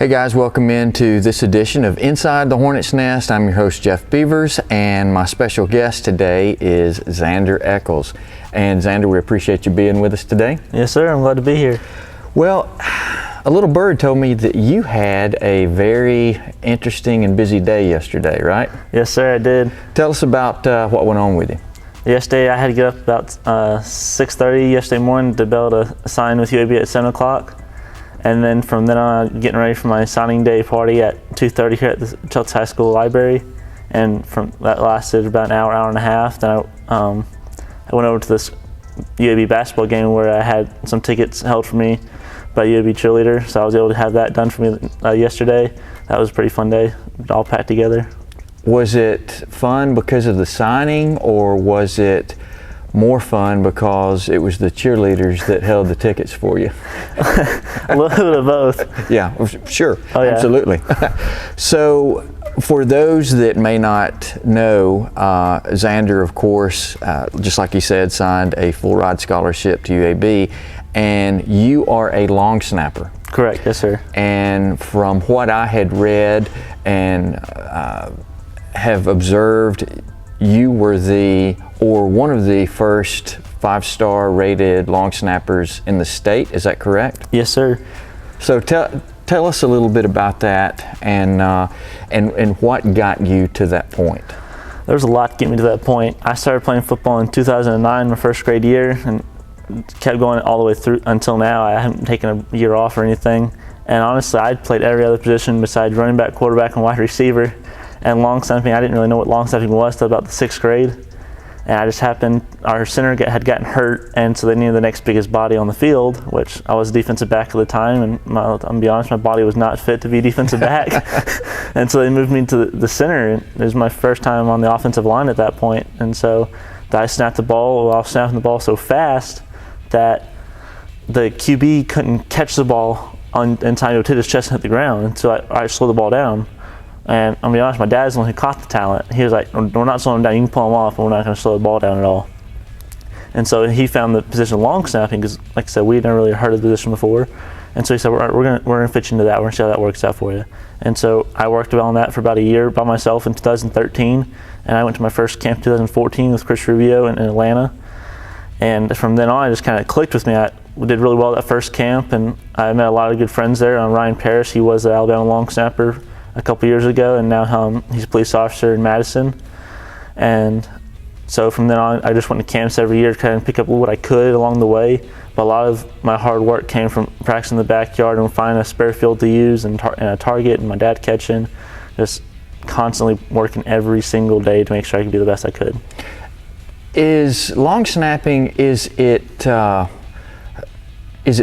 Hey guys, welcome into this edition of Inside the Hornets Nest. I'm your host Jeff Beavers, and my special guest today is Xander Echols. And Xander, we appreciate you being with us today. Yes sir, I'm glad to be here. Well, a little bird told me that you had a very interesting and busy day yesterday, right? Yes sir, I did. Tell us about what went on with you. Yesterday I had to get up about 6:30 yesterday morning to be able to sign with UAB at 7 o'clock. And then from then on, getting ready for my signing day party at 2:30 here at the Chelsea High School Library. And from that lasted about an hour, hour and a half. Then I went over to this UAB basketball game where I had some tickets held for me by UAB cheerleader. So I was able to have that done for me yesterday. That was a pretty fun day, all packed together. Was it fun because of the signing, or was it more fun because it was the cheerleaders that held the tickets for you? A little bit of both. Yeah, sure. Oh, yeah. Absolutely. So for those that may not know, Xander, of course, just like you said, signed a full ride scholarship to UAB, and you are a long snapper. Correct, yes sir. And from what I had read and have observed, you were one of the first 5-star rated long snappers in the state. Is that correct? Yes sir. So tell us a little bit about that and what got you to that point. There was a lot to get me to that point. I started playing football in 2009, my first grade year, and kept going all the way through until now. I haven't taken a year off or anything. And honestly, I'd played every other position besides running back, quarterback, and wide receiver. And long snapping, I didn't really know what long snapping was till about the 6th grade. And I just happened, our center had gotten hurt, and so they needed the next biggest body on the field, which I was a defensive back at the time, and I'm gonna be honest, my body was not fit to be defensive back. And so they moved me to the center, and it was my first time on the offensive line at that point. And so I snapped the ball, I was snapping the ball so fast that the QB couldn't catch the ball in time to hit his chest and hit the ground, and so I slowed the ball down. And I'm gonna be honest, my dad's the one who caught the talent. He was like, we're not slowing him down, you can pull him off, but we're not gonna slow the ball down at all. And so he found the position long snapping, because like I said, we had never really heard of the position before. And so he said, we're gonna fit you into that, we're gonna see how that works out for you. And so I worked on that for about a year by myself in 2013, and I went to my first camp in 2014 with Chris Rubio in Atlanta. And from then on, it just kind of clicked with me. We did really well at that first camp, and I met a lot of good friends there. Ryan Parrish, he was the Alabama long snapper a couple years ago, and now he's a police officer in Madison. And so from then on, I just went to camps every year to kind of pick up what I could along the way. But a lot of my hard work came from practicing in the backyard and finding a spare field to use and a target, and my dad catching, just constantly working every single day to make sure I could do the best I could. Is long snapping, is it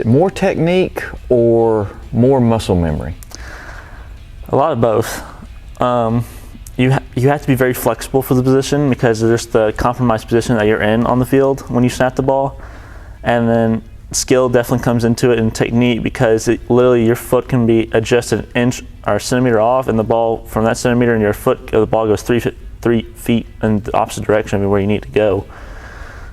more technique or more muscle memory? A lot of both. You have to be very flexible for the position, because there's the compromised position that you're in on the field when you snap the ball. And then skill definitely comes into it, and technique, because literally your foot can be adjusted an inch or a centimeter off, and the ball from that centimeter in your foot, the ball goes 3 feet in the opposite direction of where you need to go.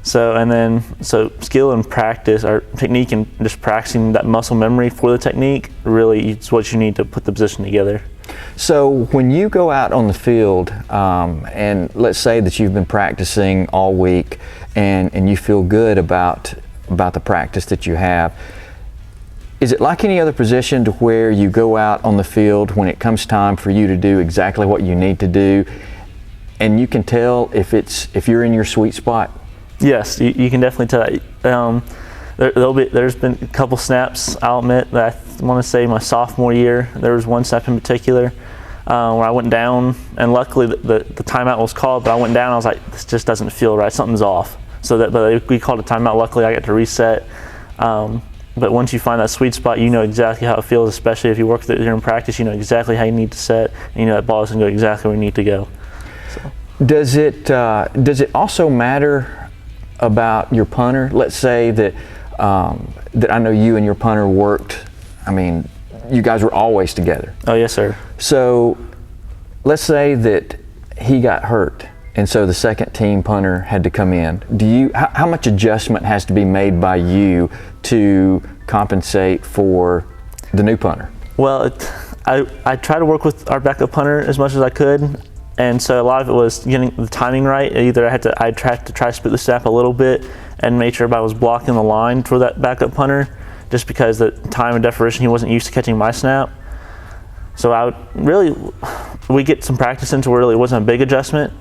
So skill and practice, or technique and just practicing that muscle memory for the technique, really is what you need to put the position together. So when you go out on the field, and let's say that you've been practicing all week, and you feel good about the practice that you have, is it like any other position to where you go out on the field when it comes time for you to do exactly what you need to do, and you can tell if you're in your sweet spot? Yes, you can definitely tell that. There's been a couple snaps, I'll admit, that I want to say my sophomore year, there was one snap in particular where I went down, and luckily the timeout was called, but I went down, I was like, this just doesn't feel right, something's off. But we called a timeout, luckily I got to reset. But once you find that sweet spot, you know exactly how it feels, especially if you work with it here in practice, you know exactly how you need to set, and you know that ball is going to go exactly where you need to go. So. Does it also matter about your punter? Let's say that I know you and your punter worked, I mean, you guys were always together. Oh, yes, sir. So let's say that he got hurt, and so the second team punter had to come in. How much adjustment has to be made by you to compensate for the new punter? Well, I tried to work with our backup punter as much as I could, and so a lot of it was getting the timing right. Either I tried to try to split the snap a little bit and make sure everybody was blocking the line for that backup punter, just because the time and definition he wasn't used to catching my snap. So we get some practice into where it really wasn't a big adjustment,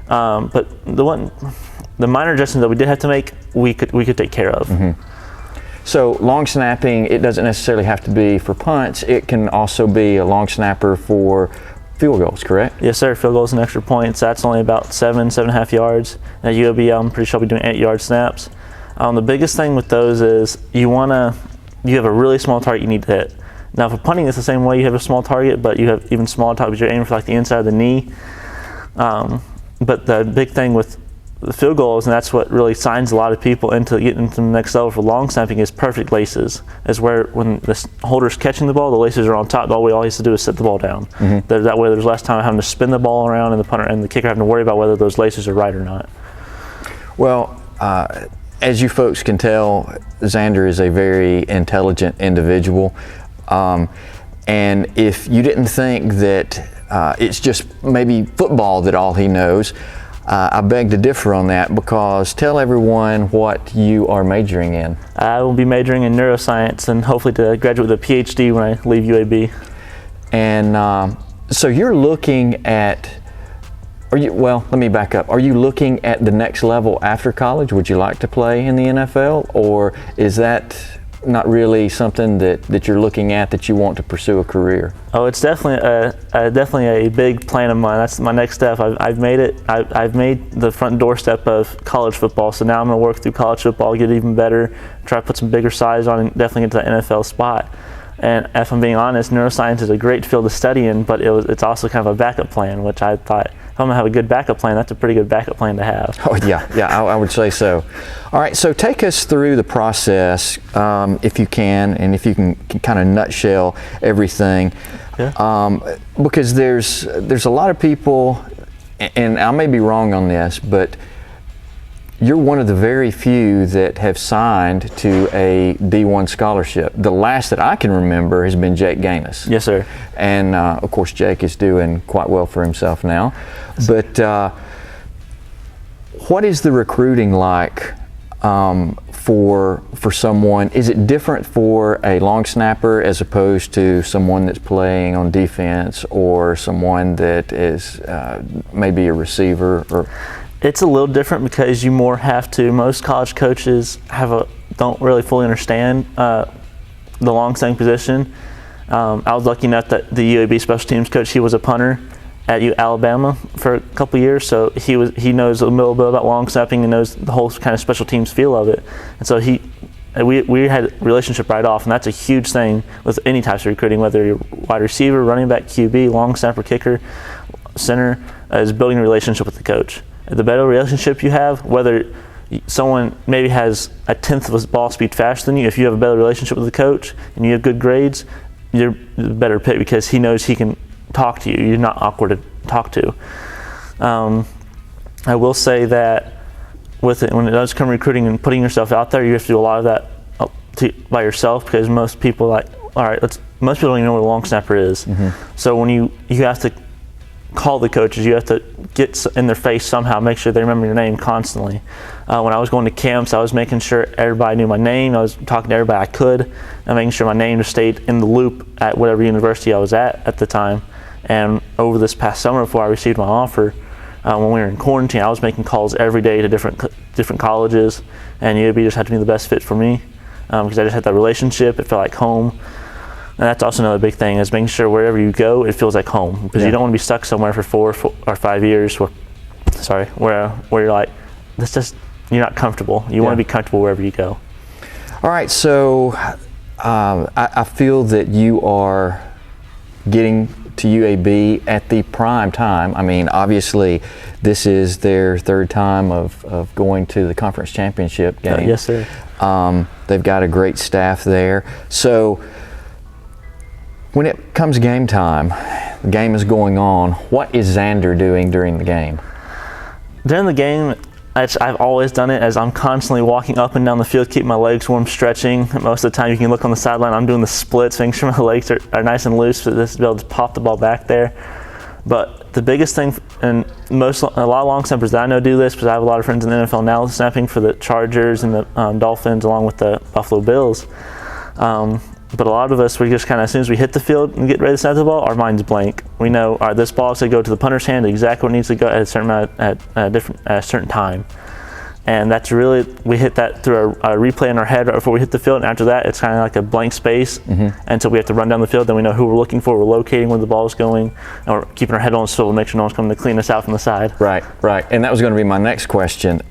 but the minor adjustments that we did have to make, we could take care of. Mm-hmm. So long snapping, it doesn't necessarily have to be for punts. It can also be a long snapper for field goals, correct? Yes, sir. Field goals and extra points. That's only about 7.5 yards. At UAB, I'm pretty sure I'll be doing 8-yard snaps. The biggest thing with those is you have a really small target you need to hit. Now, for punting, it's the same way. You have a small target, but you have even smaller targets. You're aiming for like the inside of the knee. But the big thing with the field goals, and that's what really signs a lot of people into getting to the next level for long snapping, is perfect laces. Is where when the holder's catching the ball, the laces are on top. All he has to do is set the ball down. Mm-hmm. That way, there's less time having to spin the ball around, and the punter and the kicker having to worry about whether those laces are right or not. Well, as you folks can tell, Xander is a very intelligent individual. And if you didn't think that it's just maybe football that all he knows, I beg to differ on that, because tell everyone what you are majoring in. I will be majoring in neuroscience and hopefully to graduate with a PhD when I leave UAB. And so you're looking at, let me back up. Are you looking at the next level after college? Would you like to play in the NFL, or is that not really something that you're looking at, that you want to pursue a career? Oh, it's definitely a big plan of mine. That's my next step. I've made it. I've made the front doorstep of college football. So now I'm going to work through college football, get even better, try to put some bigger size on, and definitely get to the NFL spot. And if I'm being honest, neuroscience is a great field to study in, but it's also kind of a backup plan, which I thought, if I'm going to have a good backup plan, that's a pretty good backup plan to have. Oh, yeah, I would say so. All right, so take us through the process, if you can, and if you can kind of nutshell everything. Yeah. Because there's a lot of people, and I may be wrong on this, but you're one of the very few that have signed to a D1 scholarship. The last that I can remember has been Jake Gaines. Yes, sir. And of course, Jake is doing quite well for himself now. But what is the recruiting like for someone? Is it different for a long snapper as opposed to someone that's playing on defense, or someone that is maybe a receiver? Or it's a little different because you more have to. Most college coaches don't really fully understand the long snapping position. I was lucky enough that the UAB special teams coach, he was a punter at Alabama for a couple years, so he knows a little bit about long snapping and knows the whole kind of special teams feel of it. And so we had a relationship right off, and that's a huge thing with any types of recruiting, whether you're wide receiver, running back, QB, long snapper, kicker, center, is building a relationship with the coach. The better relationship you have, whether someone maybe has a tenth of a ball speed faster than you, if you have a better relationship with the coach and you have good grades, you're the better pick because he knows he can talk to you. You're not awkward to talk to. I will say that with it, when it does come recruiting and putting yourself out there, you have to do a lot of that by yourself, because most people most people don't even know what a long snapper is. Mm-hmm. So when you have to call the coaches, you have to get in their face somehow, make sure they remember your name constantly. When I was going to camps, I was making sure everybody knew my name. I was talking to everybody I could, and making sure my name stayed in the loop at whatever university I was at the time. And over this past summer, before I received my offer, when we were in quarantine, I was making calls every day to different colleges, and UAB just had to be the best fit for me, because I just had that relationship. It felt like home. And that's also another big thing, is making sure wherever you go, it feels like home, because you don't want to be stuck somewhere for 4 or 5 years where you're like, you're not comfortable. You want to be comfortable wherever you go. All right, so I feel that you are getting to UAB at the prime time. I mean, obviously, this is their third time of going to the conference championship game. Yes, sir. They've got a great staff there. So when it comes game time, the game is going on, what is Xander doing during the game? During the game, I've always done it as I'm constantly walking up and down the field, keep my legs warm, stretching. Most of the time you can look on the sideline, I'm doing the splits, making sure my legs are nice and loose for this to be able to pop the ball back there. But the biggest thing, and a lot of long snappers that I know do this, because I have a lot of friends in the NFL now snapping for the Chargers and the Dolphins along with the Buffalo Bills. But a lot of us, we just kind of, as soon as we hit the field and get ready to snap the ball, our mind's blank. We know, all right, this ball is going to go to the punter's hand exactly where it needs to go at a certain time. And that's really, we hit that through a replay in our head right before we hit the field. And after that, it's kind of like a blank space. And so we have to run down the field. Then we know who we're looking for. We're locating where the ball is going. And we're keeping our head on swivel to make sure no one's coming to clean us out from the side. Right. And that was going to be my next question.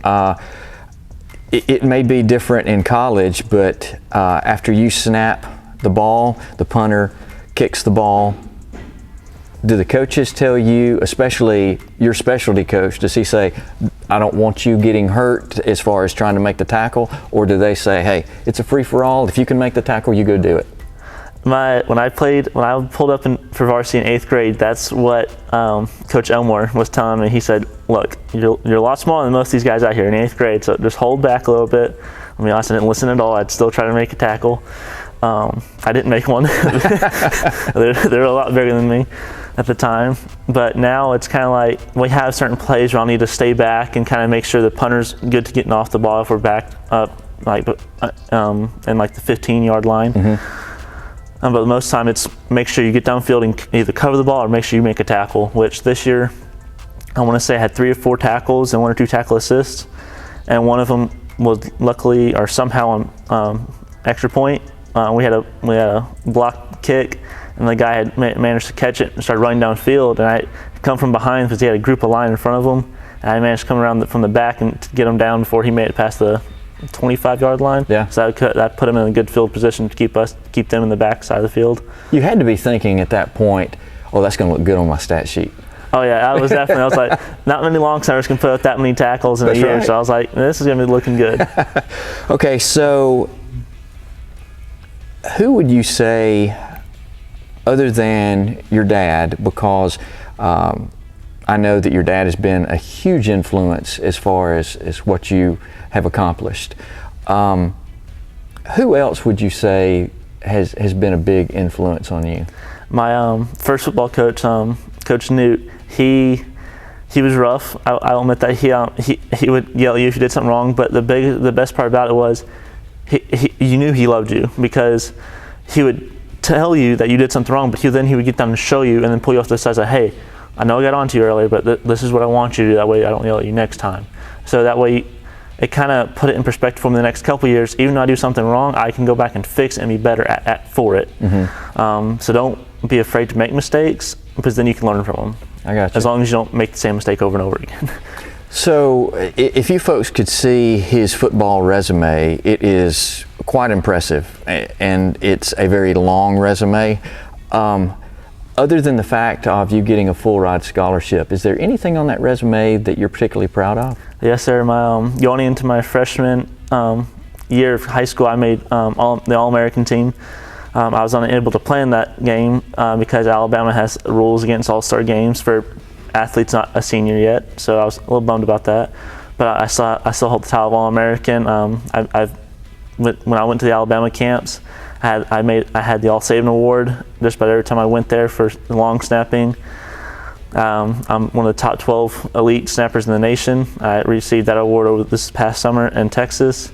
It may be different in college, but after you snap the ball, the punter kicks the ball, do the coaches tell you, especially your specialty coach, does he say, I don't want you getting hurt as far as trying to make the tackle? Or do they say, hey, it's a free-for-all, if you can make the tackle, you go do it? When I pulled up for varsity in 8th grade, that's what Coach Elmore was telling me. He said, look, you're a lot smaller than most of these guys out here in 8th grade, so just hold back a little bit. I mean, honestly, I didn't listen at all. I'd still try to make a tackle. I didn't make one. They're a lot bigger than me at the time. But now it's kind of like we have certain plays where I'll need to stay back and kind of make sure the punter's good to getting off the ball if we're back up, in like the 15-yard line. But most of the time it's make sure you get downfield and either cover the ball or make sure you make a tackle, which this year I want to say I had 3 or 4 tackles and 1 or 2 tackle assists. And one of them was luckily or somehow on extra point. We had a block kick, and the guy had managed to catch it and started running downfield. And I come from behind because he had a group of line in front of him. And I managed to come around from the back and to get him down before he made it past the 25-yard line. Yeah. So that put him in a good field position to keep them in the back side of the field. You had to be thinking at that point, oh, that's going to look good on my stat sheet. Oh yeah, I was like, not many long snappers can put up that many tackles in a year. Right. So I was like, this is going to be looking good. Okay, so who would you say, other than your dad, because I know that your dad has been a huge influence as far as what you have accomplished. Who else would you say has been a big influence on you? My first football coach, Coach Newt, he was rough. I'll admit that he would yell at you if you did something wrong. But the best part about it was you knew he loved you, because he would tell you that you did something wrong, but then he would get down and show you and then pull you off to the side and say, hey, I know I got on to you earlier, but this is what I want you to do. That way I don't yell at you next time. So that way it kind of put it in perspective for me the next couple years. Even though I do something wrong, I can go back and fix it and be better for it. So don't be afraid to make mistakes, because then you can learn from them. I got you. As long as you don't make the same mistake over and over again. So if you folks could see his football resume, it is quite impressive, and it's a very long resume. Other than the fact of you getting a full ride scholarship, is there anything on that resume that you're particularly proud of? Yes, sir. Going into my freshman year of high school, I made the All-American team. I was unable to play in that game because Alabama has rules against all-star games for athletes not a senior yet, so I was a little bummed about that. But I still hold the title of All-American. When I went to the Alabama camps, I had the All-Saving Award just about every time I went there for long snapping. I'm one of the top 12 elite snappers in the nation. I received that award over this past summer in Texas.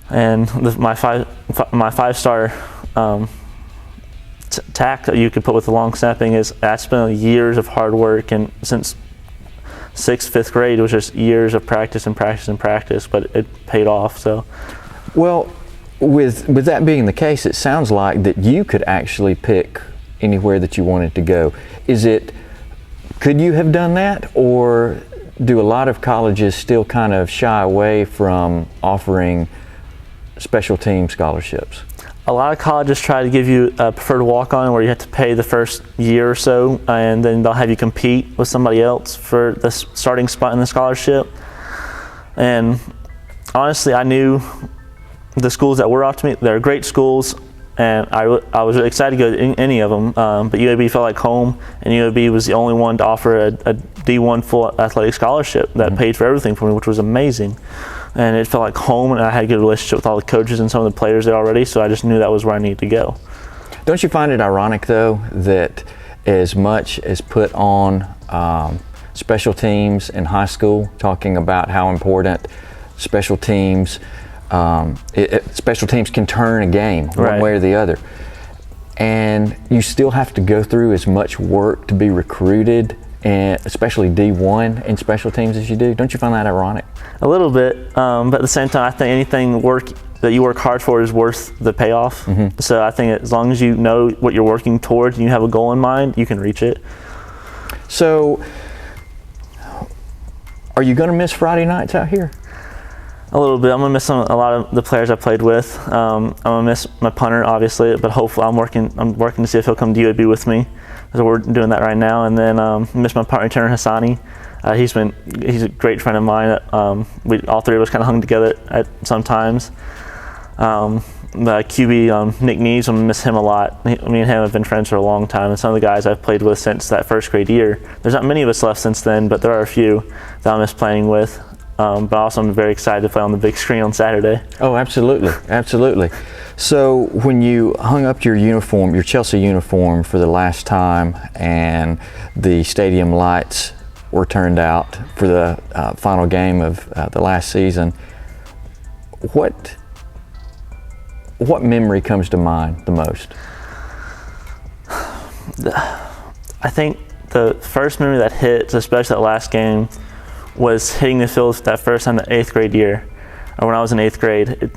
And my five-star tack that you could put with the long snapping is that's been years of hard work, and since 6th, 5th grade it was just years of practice and practice and practice, but it paid off. So, well, with that being the case, it sounds like that you could actually pick anywhere that you wanted to go. Could you have done that, or do a lot of colleges still kind of shy away from offering special team scholarships? A lot of colleges try to give you a preferred walk-on where you have to pay the first year or so, and then they'll have you compete with somebody else for the starting spot in the scholarship. And honestly, I knew the schools that were offered to me, they're great schools, and I was really excited to go to any of them, but UAB felt like home, and UAB was the only one to offer a D1 full athletic scholarship that paid for everything for me, which was amazing. And it felt like home, and I had a good relationship with all the coaches and some of the players there already, so I just knew that was where I needed to go. Don't you find it ironic, though, that as much as put on special teams in high school, talking about how important special teams special teams can turn a game one way or the other, and you still have to go through as much work to be recruited, and especially D1 in special teams as you do? Don't you find that ironic? A little bit, but at the same time, I think anything that you work hard for is worth the payoff. So I think as long as you know what you're working towards and you have a goal in mind, you can reach it. So are you going to miss Friday nights out here? A little bit. I'm going to miss a lot of the players I played with. I'm going to miss my punter, obviously, but hopefully I'm working to see if he'll come to UAB with me. So we're doing that right now. And then miss my punt returner, Hassani. He's a great friend of mine. We all three of us kind of hung together at sometimes. The QB, Nick Neves, I'm going to miss him a lot. Me and him have been friends for a long time, and some of the guys I've played with since that first grade year. There's not many of us left since then, but there are a few that I miss playing with. But also I'm very excited to play on the big screen on Saturday. Oh, absolutely, absolutely. So when you hung up your uniform, your Chelsea uniform for the last time, and the stadium lights were turned out for the final game of the last season, what memory comes to mind the most? I think the first memory that hits, especially that last game, was hitting the field that first time the 8th grade year, or when I was in 8th grade.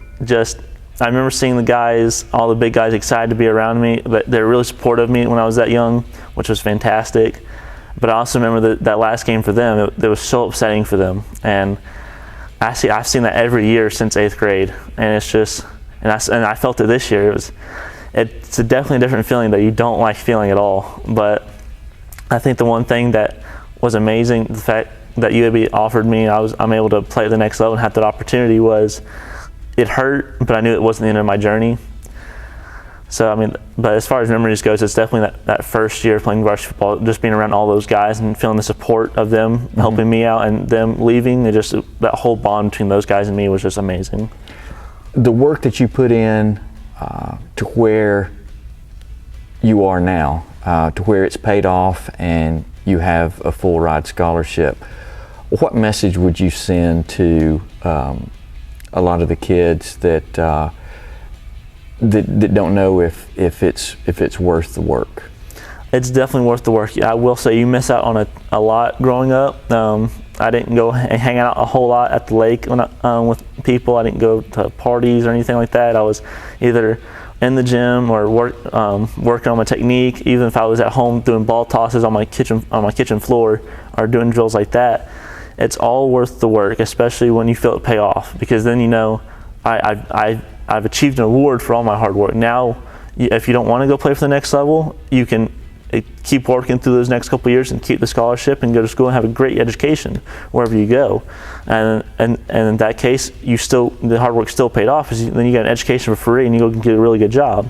I remember seeing the guys, all the big guys, excited to be around me. But they're really supportive of me when I was that young, which was fantastic. But I also remember that last game for them, it was so upsetting for them. And I've seen that every year since 8th grade, and it's just, and I felt it this year. It's a definitely a different feeling that you don't like feeling at all. But I think the one thing that was amazing, the fact that UAB offered me, I'm able to play at the next level and have that opportunity, was it hurt, but I knew it wasn't the end of my journey. So but as far as memories goes, it's definitely that first year playing varsity football, just being around all those guys and feeling the support of them helping me out, and them leaving, and just that whole bond between those guys and me was just amazing. The work that you put in to where you are now, to where it's paid off and you have a full ride scholarship, what message would you send to a lot of the kids that don't know if it's worth the work? It's definitely worth the work. I will say you miss out on a lot growing up. I didn't go hang out a whole lot at the lake with people. I didn't go to parties or anything like that. I was either in the gym or working on my technique. Even if I was at home doing ball tosses on my kitchen floor or doing drills like that, it's all worth the work, especially when you feel it pay off, because then you know I've achieved an award for all my hard work. Now, if you don't want to go play for the next level, you can keep working through those next couple of years and keep the scholarship and go to school and have a great education wherever you go. And in that case, the hard work still paid off, because then you get an education for free and you go get a really good job.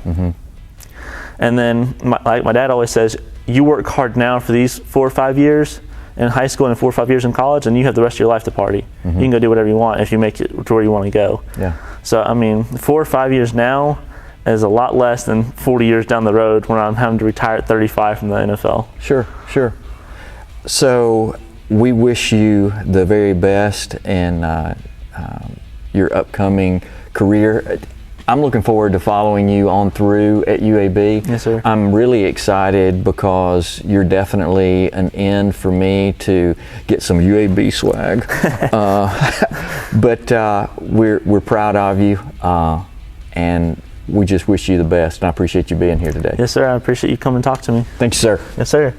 And then, like my dad always says, you work hard now for these 4 or 5 years in high school and 4 or 5 years in college, and you have the rest of your life to party. You can go do whatever you want if you make it to where you want to go. Yeah. So 4 or 5 years now is a lot less than 40 years down the road when I'm having to retire at 35 from the NFL. Sure. So we wish you the very best in your upcoming career. I'm looking forward to following you on through at UAB. Yes, sir. I'm really excited because you're definitely an in for me to get some UAB swag. But we're proud of you, and we just wish you the best. And I appreciate you being here today. Yes, sir. I appreciate you coming to talk to me. Thank you, sir. Yes, sir.